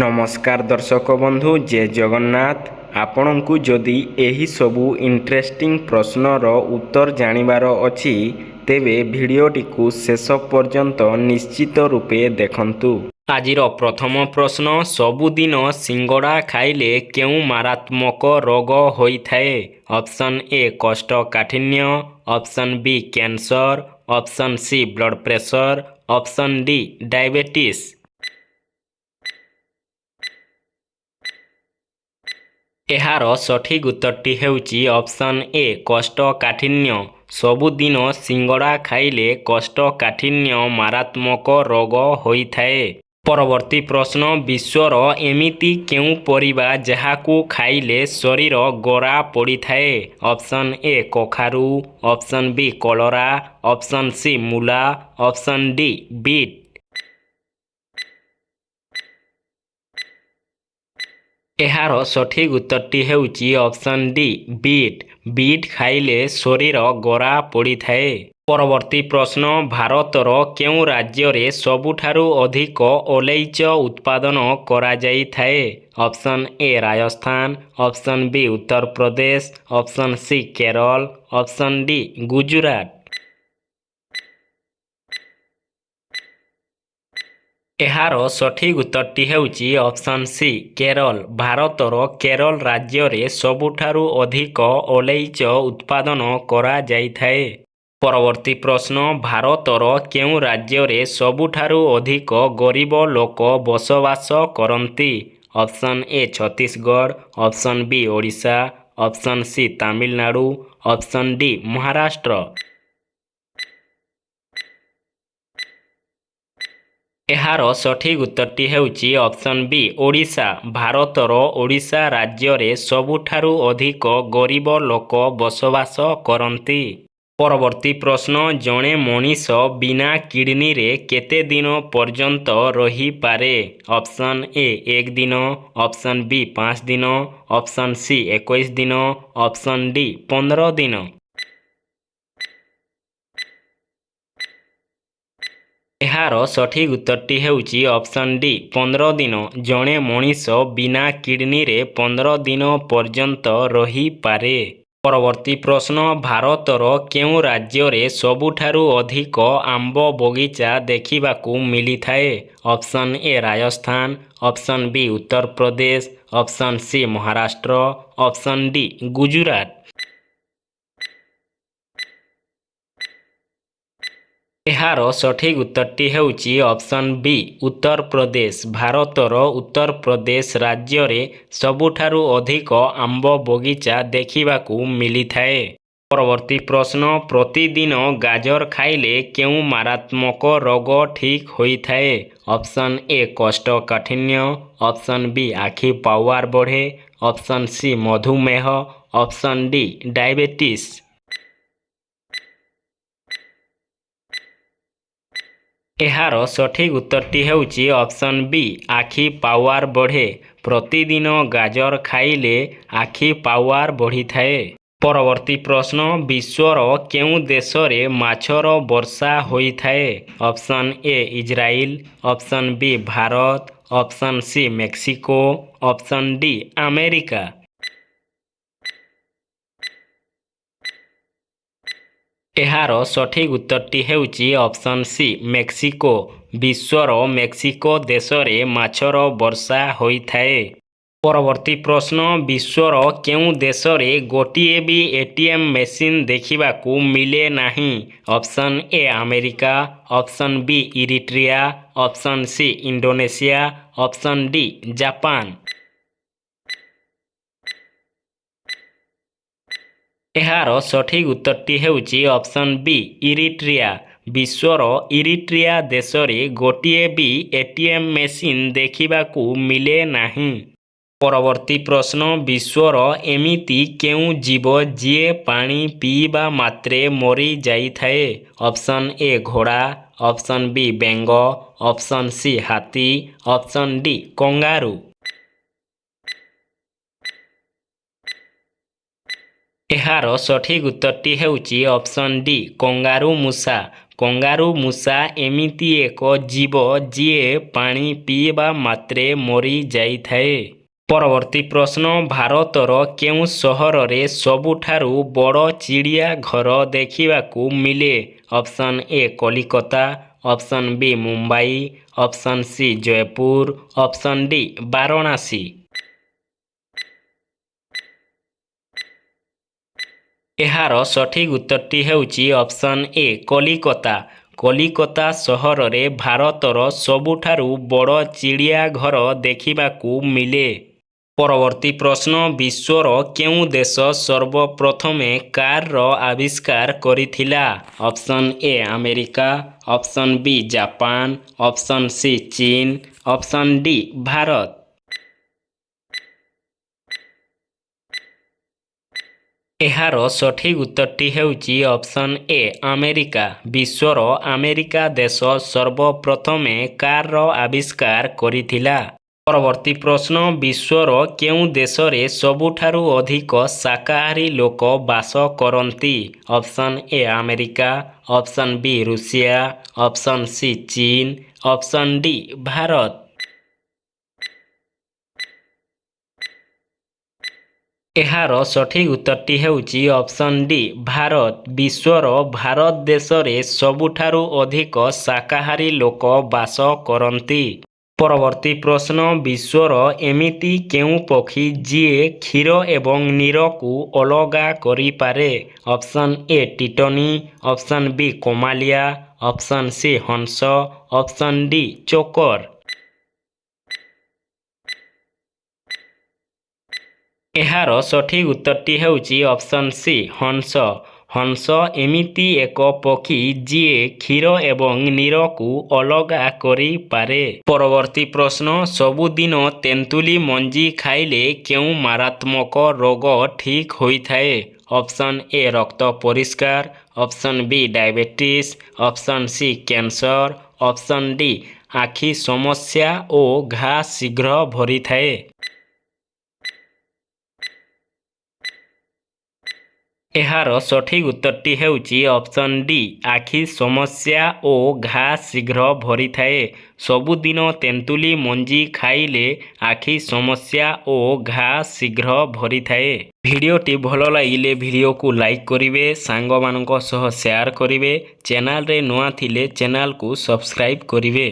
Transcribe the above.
नमस्कार दर्शक बंधु जय जगन्नाथ। आपणଙ୍କୁ जदि एही सबु इंटरेस्टिंग प्रश्नर उत्तर जानिबार अछि तेबे भिडियोटी को शेष पर्यंत निश्चित रूपे देखंतु। आजिर प्रथम प्रश्न, सबुदिन सिंगड़ा खाइले केउ मारात्मक रोग होइथाए? ऑप्शन ए कोष्ठकाठिन्य, option B cancer, option C blood pressure, option D diabetes. एहार सठिक उत्तरटी हेउची ऑप्शन ए कोष्ठकाठिन्य। सबुदिन सिंगड़ा खाइले कोष्ठकाठिन्य मारात्मक रोग होइथाए। परवर्ती प्रश्न, विश्वर एमिति केउ परिबा जाहाकू खाइले शरीर गोरा पड़िथाए? ऑप्शन ए कखारु, ऑप्शन बी कलरा, ऑप्शन सी मूला, ऑप्शन डी बीट। एहार सठिक उत्तरटी हेउची ऑप्शन डी बीट। बीट खाइले शरीर गोरा पड़िथाए। परवर्ती प्रश्न, भारतर केउ राज्ୟରେ सबुठारु अधिक ओलैच उत्पादन कराଯାଇथाए? Option A Rajasthan, option B Uttar Pradesh, option C Kerala, option D Gujarat. एहार सठिक उत्तरटी हेउची ऑप्शन सी केरल। भारतर केरल राज्ୟରେ सबुठारु अधिक ओलैच उत्पादन कराଯାଇथाए। परवर्ती प्रश्न, भारतर केउ राज्ୟରେ सबुठारु अधिक गरीब लोक बसवास करନ୍ତି? Option A Chhattisgarh, option B Odisha, option C Tamil Nadu, option D Maharashtra. एहार सठिक उत्तरटी हेउची ऑप्शन बी ओडिशा। भारतर ओडिशा राज्ୟରେ सबुठारु अधिक गरीब लोक बसवास करନ୍ତି। परवर्ती प्रश्न, जणे मनीष बिना किडनी रे केते दिन पर्यंत रही पारे? ऑप्शन ए 1 दिन, ऑप्शन बी 5 दिन, ऑप्शन सी 21 दिन, ऑप्शन डी 15 दिन। एहार सठिक उत्तरटी हेउची ऑप्शन डी 15 दिन। जणे मनीष बिना किडनी रे 15 दिन पर्यंत रही पारे। परवर्ती प्रश्न, भारतर केउ राज्ୟରେ सबुठारु अधिक आंब बगीचा देखिबाकू मिलिथाए? Option A Rajasthan, option B Uttar Pradesh, option C Maharashtra, option D Gujarat. एहार सठिक उत्तरटी हेउची ऑप्शन बी उत्तर प्रदेश। भारतर उत्तर प्रदेश राज्ୟରେ सबुठारु अधिक आंब बगीचा देखिबाकू मिलिथाए। परवर्ती प्रश्न, प्रतिदिन गाजर खाइले केउ मारात्मक रोग ठीक होइथाए? ऑप्शन ए कोष्ठकाठिन्य, ऑप्शन बी आखि पावर बढ़े, ऑप्शन सी मधुमेह, ऑप्शन डी डायबिटीज। एहार सठिक उत्तरटी हेउची ऑप्शन बी आखि पावर बढ़े। प्रतिदिन गाजर खाइले आखि पावर बढ़िथाए। परवर्ती प्रश्न, विश्वर केउ देशरे माछर वर्षा होइथाए? Option A Israel, option B Bharat, option C Mexico, option D America. एहार सठिक उत्तरटी हेउची ऑप्शन सी मेक्सिको। विश्वर मेक्सिको देशरे माछर वर्षा होइथाए। परवर्ती प्रश्न, विश्वर केउ देशरे गोटिए भी एटीएम मेसिन देखिबाकू मिले नाही? Option A America, option B Eritrea, option C Indonesia, option D Japan. एहार सठिक उत्तरटी हेउची ऑप्शन बी इरिट्रिया। विश्वर इरिट्रिया देशरे गोटिए भी एटीएम मेसिन देखिबाकू मिले नाही। परवर्ती प्रश्न, विश्वर एमिति केउ जीव जिए पानी पीवा मात्रे मरी जाइथाए? ऑप्शन ए घोड़ा, ऑप्शन बी बेंग, ऑप्शन सी हाथी, ऑप्शन डी कंगारू। एहार सठिक उत्तरटी हेउची ऑप्शन डी कंगारू मूषा। କଙ୍ଗାରୁ ମୂଷା ଏମିତି ଏକ ଜୀବ ଯିଏ ପାଣି ପିଇବା ମାତ୍ରେ ମରିଯାଇଥାଏ। ପରବର୍ତ୍ତୀ ପ୍ରଶ୍ନ, ଭାରତର କେଉଁ ସହରରେ ସବୁଠାରୁ ବଡ଼ ଚିଡ଼ିଆଘର ଦେଖିବାକୁ ମିଳେ? Option A Kolkata, option B Mumbai, option C Jaipur, option D Varanasi. ଏହାର ସଠିକ୍ ଉତ୍ତରଟି ହେଉଛି ଅପସନ୍ ଏ କଲିକତା। କଲିକତା ସହରରେ ଭାରତର ସବୁଠାରୁ ବଡ଼ ଚିଡ଼ିଆଘର ଦେଖିବାକୁ ମିଳେ। ପରବର୍ତ୍ତୀ ପ୍ରଶ୍ନ, ବିଶ୍ୱର କେଉଁ ଦେଶ ସର୍ବପ୍ରଥମେ କାର୍ର ଆବିଷ୍କାର କରିଥିଲା? Option A America, option B Japan, option C ଚୀନ, ଅପସନ୍ ଡି ଭାରତ। ଏହାର ସଠିକ୍ ଉତ୍ତରଟି ହେଉଛି ଅପସନ୍ ଏ ଆମେରିକା। ବିଶ୍ୱର ଆମେରିକା ଦେଶ ସର୍ବପ୍ରଥମେ କାର୍ର ଆବିଷ୍କାର କରିଥିଲା। ପରବର୍ତ୍ତୀ ପ୍ରଶ୍ନ, ବିଶ୍ୱର କେଉଁ ଦେଶରେ ସବୁଠାରୁ ଅଧିକ ଶାକାହାରୀ ଲୋକ ବାସ କରନ୍ତି? Option A America, option B Russia, option C ଚୀନ, ଅପସନ୍ ଡି ଭାରତ। ଏହାର ସଠିକ୍ ଉତ୍ତରଟି ହେଉଛି ଅପସନ୍ ଡି ଭାରତ। ବିଶ୍ୱର ଭାରତ ଦେଶରେ ସବୁଠାରୁ ଅଧିକ ଶାକାହାରୀ ଲୋକ ବାସ କରନ୍ତି। ପରବର୍ତ୍ତୀ ପ୍ରଶ୍ନ, ବିଶ୍ୱର ଏମିତି କେଉଁ ପକ୍ଷୀ ଯିଏ କ୍ଷୀର ଏବଂ ନୀରକୁ ଅଲଗା କରିପାରେ? ଅପସନ୍ ଏ ଟିଟନୀ, ଅପସନ୍ ବି କୋମାଲିଆ, ଅପସନ୍ ସି ହଂସ, ଅପସନ୍ ଡି ଚୋକର। ଏହାର ସଠିକ୍ ଉତ୍ତରଟି ହେଉଛି ଅପସନ୍ ସି ହଂସ। ହଂସ ଏମିତି ଏକ ପକ୍ଷୀ ଯିଏ କ୍ଷୀର ଏବଂ ନୀରକୁ ଅଲଗା କରିପାରେ। ପରବର୍ତ୍ତୀ ପ୍ରଶ୍ନ, ସବୁଦିନ ତେନ୍ତୁଳି ମଞ୍ଜି ଖାଇଲେ କେଉଁ ମାରାତ୍ମକ ରୋଗ ଠିକ୍ ହୋଇଥାଏ? ଅପସନ୍ ଏ ରକ୍ତ ପରିଷ୍କାର, option B diabetes, option C cancer, option D ଆଖି ସମସ୍ୟା ଓ ଘା ଶୀଘ୍ର ଭରିଥାଏ। ଏହାର ସଠିକ୍ ଉତ୍ତରଟି ହେଉଛି ଅପସନ୍ ଡି ଆଖି ସମସ୍ୟା ଓ ଘା ଶୀଘ୍ର ଭରିଥାଏ। ସବୁଦିନ ତେନ୍ତୁଳି ମଞ୍ଜି ଖାଇଲେ ଆଖି ସମସ୍ୟା ଓ ଘା ଶୀଘ୍ର ଭରିଥାଏ। ଭିଡ଼ିଓଟି ଭଲ ଲାଗିଲେ ଭିଡ଼ିଓକୁ ଲାଇକ୍ କରିବେ, ସାଙ୍ଗମାନଙ୍କ ସହ ସେୟାର କରିବେ, ଚ୍ୟାନେଲରେ ନୂଆ ଥିଲେ ଚ୍ୟାନେଲକୁ ସବସ୍କ୍ରାଇବ୍ କରିବେ।